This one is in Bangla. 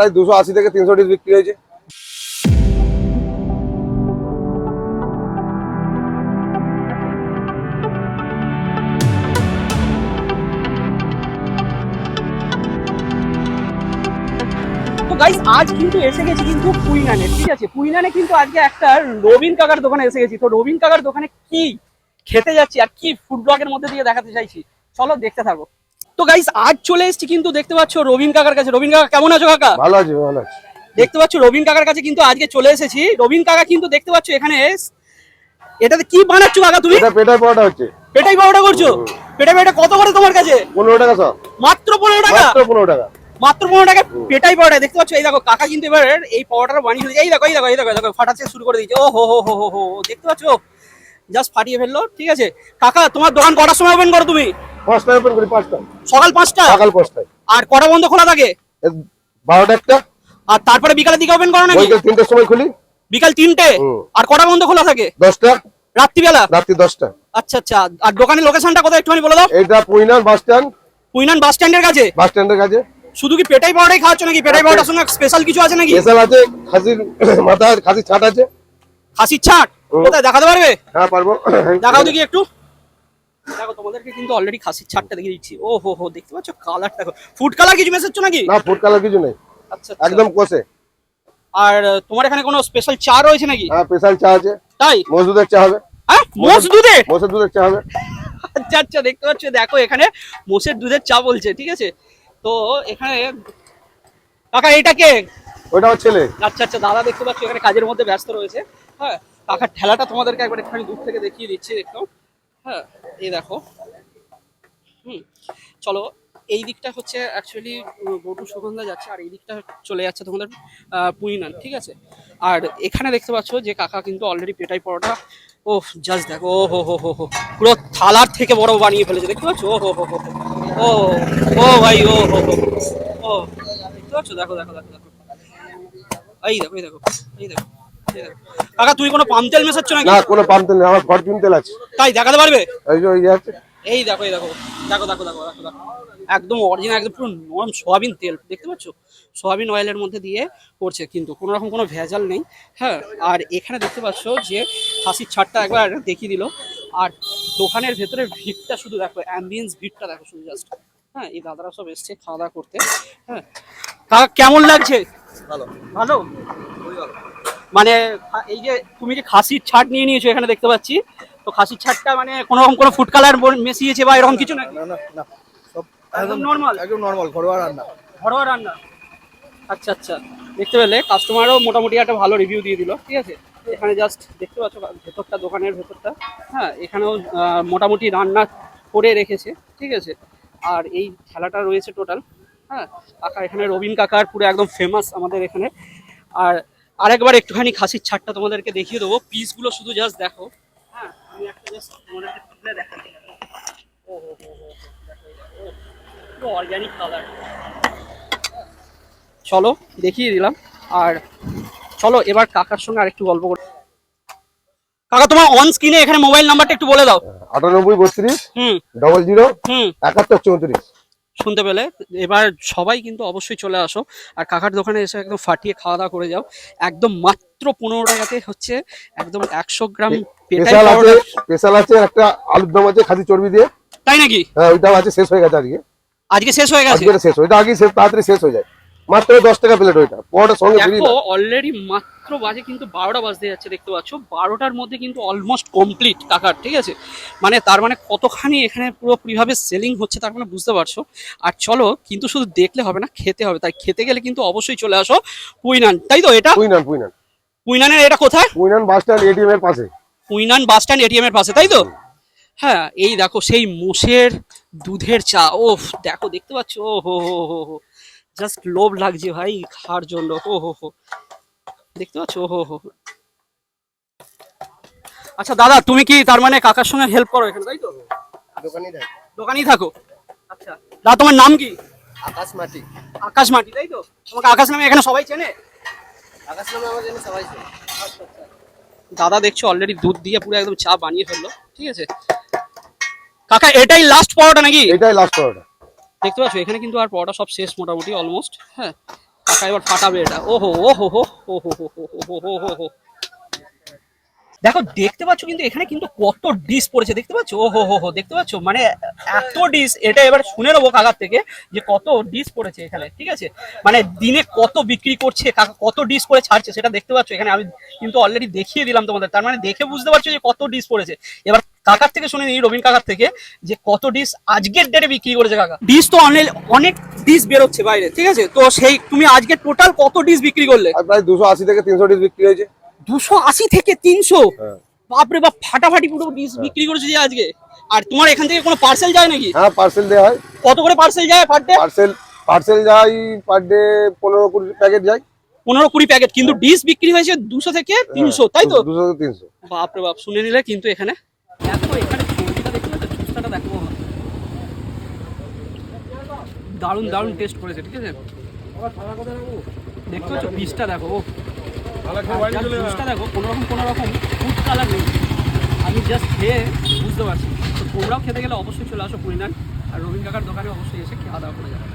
সপ্তাহে 280 থেকে 300 ডিশ বিক্রি হয়েছে। গাইস আজ কিন্তু এসে গেছি কিন্তু পুইনানে, ঠিক আছে। পুইনানে কিন্তু আজকে একটা রবিন কাকার দোকানে এসে গেছি। তো রবিন কাকার দোকানে কি খেতে যাচ্ছি আর কি ফুড ব্লগের মধ্যে দিয়ে দেখাতে চাইছি, চলো দেখতে থাকো। তো গাইস আজ চলে এসেছি কিন্তু দেখতে পাচ্ছ রবিন কাকার কাছে। রবিন কাকা কেমন আছো কাকা? ভালো আছি, ভালো আছি। দেখতে পাচ্ছ রবিন কাকার কাছে কিন্তু আজকে চলে এসেছি। রবিন কাকা কিন্তু দেখতে পাচ্ছ এখানে এটাতে কি বানাচ্ছ কাকা তুমি? এটা পেটাই পরোটা হচ্ছে। পেটাই পরোটা করছো? পেটাই পরোটা কত করে তোমার কাছে? 15 টাকা সব। মাত্র 15 টাকা? মাত্র 15 টাকা। মাত্র 15 টাকা পেটাই পরোটা। দেখতে পাচ্ছ এই দেখো কাকা কিন্তু এবার এই পরোটাটা বানিয়ে ফেলেছে। এই দেখো এই দেখো এই দেখো দেখো ফাটাতে শুরু করে দিয়েছে। ও হো হো হো হো, দেখতে পাচ্ছ জাস্ট ফাটিয়ে ফেললো, ঠিক আছে। কাকা তোমার দোকান কটার সময় ওপেন করো তুমি? 5টায় ওপেন করি, 5টা। সকাল 5টা? সকাল 5টায়। আর কটা বন্ধ খোলা থাকে? 12টা একটা। আর তারপরে বিকালের দিকে ওপেন করো নাকি? বিকাল 3টার সময় খুলি। বিকাল 3টে? আর কটা বন্ধ খোলা থাকে? 10টা। রাত্রিবেলা? রাত্রি 10টা। আচ্ছা আচ্ছা। আর দোকানের লোকেশনটা কোথায় একটুখানি বলে দাও। এটা পুইনান বাস স্ট্যান্ড। পুইনান বাস স্ট্যান্ডের কাছে? বাস স্ট্যান্ডের কাছে। শুধু কি পেটাই পরোটাই খাওয়াচ্ছ নাকি? পেটাই পরোটার সঙ্গে স্পেশাল কিছু আছে নাকি? স্পেশাল আছে, খাসির মাথা, খাসির ছাট আছে। খাসির ছাট কোথায় দেখাতে পারবে? হ্যাঁ পারবো। দেখাও দেখি একটু। দেখো তোমাদেরকে কিন্তু অলরেডি খাসির ছাটটা দেখিয়ে দিচ্ছি। ও হো হো, দেখতে পাচ্ছ কালার দেখো। ফুড কালার কিছু মেশাচ্ছ নাকি? না, ফুড কালার কিছু নেই, আচ্ছা একদম কষে। আর তোমার এখানে কোনো স্পেশাল চা রয়েছে নাকি? হ্যাঁ, স্পেশাল চা আছে। তাই? মোষ দুধের চা হবে। হ্যাঁ, মোষ দুধে? মোষের দুধের চা হবে। আচ্ছা আচ্ছা, দেখতে পাচ্ছ দেখো এখানে মোষের দুধের চা বলছে, ঠিক আছে। তো এখানে কাকা এইটা কে? ওটা আমার ছেলে। আচ্ছা আচ্ছা, দাদা দেখতে পাচ্ছ এখানে কাজের মধ্যে ব্যস্ত রয়েছে। হ্যাঁ, কাকার ঠেলাটা তোমাদেরকে একবার একটুখানি দূর থেকে দেখিয়ে দিচ্ছি একটু। হ্যাঁ, এই দেখো। চলো, এই দিকটা হচ্ছে অ্যাকচুয়ালি বটু সুগন্ধা যাচ্ছে, আর এই দিকটা চলে যাচ্ছে তোমাদের পুইনান, ঠিক আছে। আর এখানে দেখতে পাচ্ছ যে কাকা কিন্তু অলরেডি পেটাই পরোটা, ও জাস্ট দেখো, ও হো হো হো হো, পুরো থালার থেকে বড় বানিয়ে ফেলেছে, দেখতে পাচ্ছ। ও হো হো হো, ও ও ভাই, ও হো হো, ও দেখতে পাচ্ছ, দেখো দেখো দেখো দেখো, এই দেখো এই দেখো এই দেখো এই দেখো। কাকা তুমি কোনো পাম তেল মেশাচ্ছ নাকি? না, কোনো পাম তেল নেই, আমার ফরচুন তেল আছে। তাই? দেখাতে পারবে? এই যে এই আছে। এই দেখো এই দেখো দেখো দেখো দেখো দেখো দেখো, একদম অরিজিনাল, একদম পুরো নরম সোয়াবিন তেল, দেখতে পাচ্ছ? সোয়াবিন অয়েলের মধ্যে দিয়ে করছে, কিন্তু কোনো রকম কোনো ভেজাল নেই। হ্যাঁ, আর এখানে দেখতে পাচ্ছ যে খাসির ছাড়টা একবার দেখিয়ে দিল। আর দোকানের ভেতরে ভিড়টা শুধু দেখো, অ্যাম্বিয়েন্স ভিড়টা দেখো শুধু জাস্ট। হ্যাঁ, এই দাদারা সব এসছে খাওয়া দাওয়া করতে। হ্যাঁ কাকা কেমন লাগছে? ভালো ভালো? মানে এই যে তুমি যে খাসির ছাট নিয়ে নিয়েছো এখানে দেখতে পাচ্ছি, তো খাসির ছাটটা মানে কোনো রকম কোনো ফুড কালার মিশিয়েছে বা এরকম কিছু নাকি? না না না, সব একদম নরমাল? একদম নরমাল ঘরোয়া রান্না। ঘরোয়া রান্না। আচ্ছা আচ্ছা, দেখতে পেলে কাস্টমারও মোটামুটি একটা ভালো রিভিউ দিয়ে দিল, ঠিক আছে। এখানে জাস্ট দেখতে পাচ্ছ ভেতরটা, দোকানের ভেতরটা। হ্যাঁ, এখানেও মোটামুটি রান্না করে রেখেছে, ঠিক আছে। আর এই খেলাটা রয়েছে টোটাল। হ্যাঁ, কাকা এখানে রবিন কাকার পুরো একদম ফেমাস আমাদের এখানে। আর আরেকবার একটুখানি খাসির ছাড়টা তোমাদেরকে দেখিয়ে দেবো, পিসগুলো শুধু জাস্ট দেখো। হ্যাঁ, আমি একটা জাস্ট তোমাদেরকে তুলে দেখাচ্ছি। ও হো হো হো, পুরো অর্গ্যানিক কালার। চলো দেখিয়ে দিলাম। আর চলো এবার কাকার সঙ্গে আরেকটু গল্প করি। কাকা তোমার অন স্ক্রিনে এখানে মোবাইল নাম্বারটা একটু বলে দাও। 98 32 00 71 34। শুনতে পেলে? এবার সবাই কিন্তু অবশ্যই চলে আসো, আর কাকার দোকানে এসে একদম ফাটিয়ে খাওয়া দাওয়া করে যাও। একদম মাত্র 15 টাকাতে হচ্ছে একদম 100 গ্রাম পেটাই পরোটা। স্পেশাল আছে একটা আলুর দম আছে খাসি চর্বি দিয়ে। তাই নাকি? হ্যাঁ, ওইটাও আছে, শেষ হয়ে গেছে আজকে। আজকে শেষ হয়ে গেছে? আজকে শেষ, ওইটা আগে শেষ, তাড়াতাড়ি শেষ হয়ে যায়। মাত্র 10 টাকা প্লেট ওইটা, পরোটার সঙ্গে ফ্রি। দেখো অলরেডি মাত্র বাজে কিন্তু 12টা বাজতে যাচ্ছে, দেখতে পাচ্ছ 12টার মধ্যে কিন্তু অলমোস্ট কমপ্লিট কাকার, ঠিক আছে। মানে তার মানে কতখানি এখানে পুরোপুরিভাবে সেলিং হচ্ছে তার মানে বুঝতে পারছো। আর চলো, কিন্তু শুধু দেখলে হবে না, খেতে হবে। তাই খেতে গেলে কিন্তু অবশ্যই চলে আসো পুইনান, তাই তো? এটা পুইনান পুইনান পুইনানের এটা কোথায়? পুইনান বাস স্ট্যান্ড এটিএম এর পাশে। পুইনান বাস স্ট্যান্ড এটিএম এর পাশে, তাই তো? হ্যাঁ, এই দেখো সেই মোষের দুধের চা, ওফ দেখো, দেখতে পাচ্ছ? ও হো হো হো হো, জাস্ট লোভ লাগছে ভাই খাওয়ার জন্য। ও হো হো, দেখতে পাচ্ছ? ও হো হো। আচ্ছা দাদা, তুমি কি তার মানে কাকার সঙ্গে হেল্প করো এখানে, তাই তো? দোকানেই থাকো? আচ্ছা দাদা, তোমার নাম কি? আকাশ মাটি। আকাশ মাটি, তাই তো? তোমাকে আকাশ নামে এখানে সবাই চেনে? আকাশ নামে আমার জন্য সবাই চেনে। আচ্ছা আচ্ছা। দাদা দেখছো অলরেডি দুধ দিয়ে পুরো একদম চা বানিয়ে ফেললো, ঠিক আছে। কাকা এটাই লাস্ট পরোটা নাকি? এটাই লাস্ট পরোটা। দেখতে পাচ্ছ এখানে কিন্তু আর পরোটা সব শেষ মোটামুটি অলমোস্ট। হ্যাঁ, কাকা এবার ফাটাবে এটা। ওহো ওহো হো হো হো হো হো হো হো হো হো। দেখো দেখতে পাচ্ছ কিন্তু এখানে কিন্তু কত ডিশ পড়েছে, দেখতে পাচ্ছ? ও হো হো হো, দেখতে পাচ্ছ? মানে এত ডিশ, এটা এবার শুনে নেবো কাকার থেকে যে কত ডিশ পড়েছে এখানে, ঠিক আছে? মানে দিনে কত বিক্রি করছে কাকা, কত ডিশ করে ছাড়ছে সেটা দেখতে পাচ্ছ এখানে। আমি কিন্তু অলরেডি দেখিয়ে দিলাম তোমাদের, তার মানে দেখে বুঝতে পারছো যে কত ডিশ পড়েছে। এবার কাকার থেকে শুনে নিই, রবিন কাকার থেকে, যে কত ডিশ আজকের ডেটে বিক্রি করেছে কাকা। ডিশ তো অনেক ডিশ বেরোচ্ছে বাইরে, ঠিক আছে? তো সেই তুমি আজকে টোটাল কত ডিশ বিক্রি করলে? আর প্রায় 280 থেকে 300 ডিশ বিক্রি হয়েছে। 280 থেকে 300? হ্যাঁ বাপরে বাপ, ফাটাফাটি পুরো ডিশ বিক্রি করেছে যে আজকে। আর তোমার এখান থেকে কোনো পার্সেল যায় নাকি? হ্যাঁ, পার্সেল দেওয়া হয়। কত করে পার্সেল যায় পার ডে? পার্সেল যায় পার ডে 15-20 প্যাকেট যায়। 15-20 প্যাকেট, কিন্তু ডিশ বিক্রি হয়েছে 200 থেকে 300, তাই তো? 200 থেকে 300। বাপরে বাপ, শুনে নিলে কিন্তু এখানে। দেখো এখানে সবজিটা দেখতে পাচ্ছ, চুস্তাটা দেখো, দারুণ দারুণ টেস্ট করেছে, ঠিক আছে? দেখতে পাচ্ছ পিসটা দেখো, জুসটা দেখো, কোনো রকম ফুড কালার নেই। আমি জাস্ট খেয়ে বুঝতে পারছি। তো তোমরাও খেতে গেলে অবশ্যই চলে আসো কুইনান, আর রবীন কাকার দোকানে অবশ্যই এসে খাওয়া দাওয়া করে যাবে।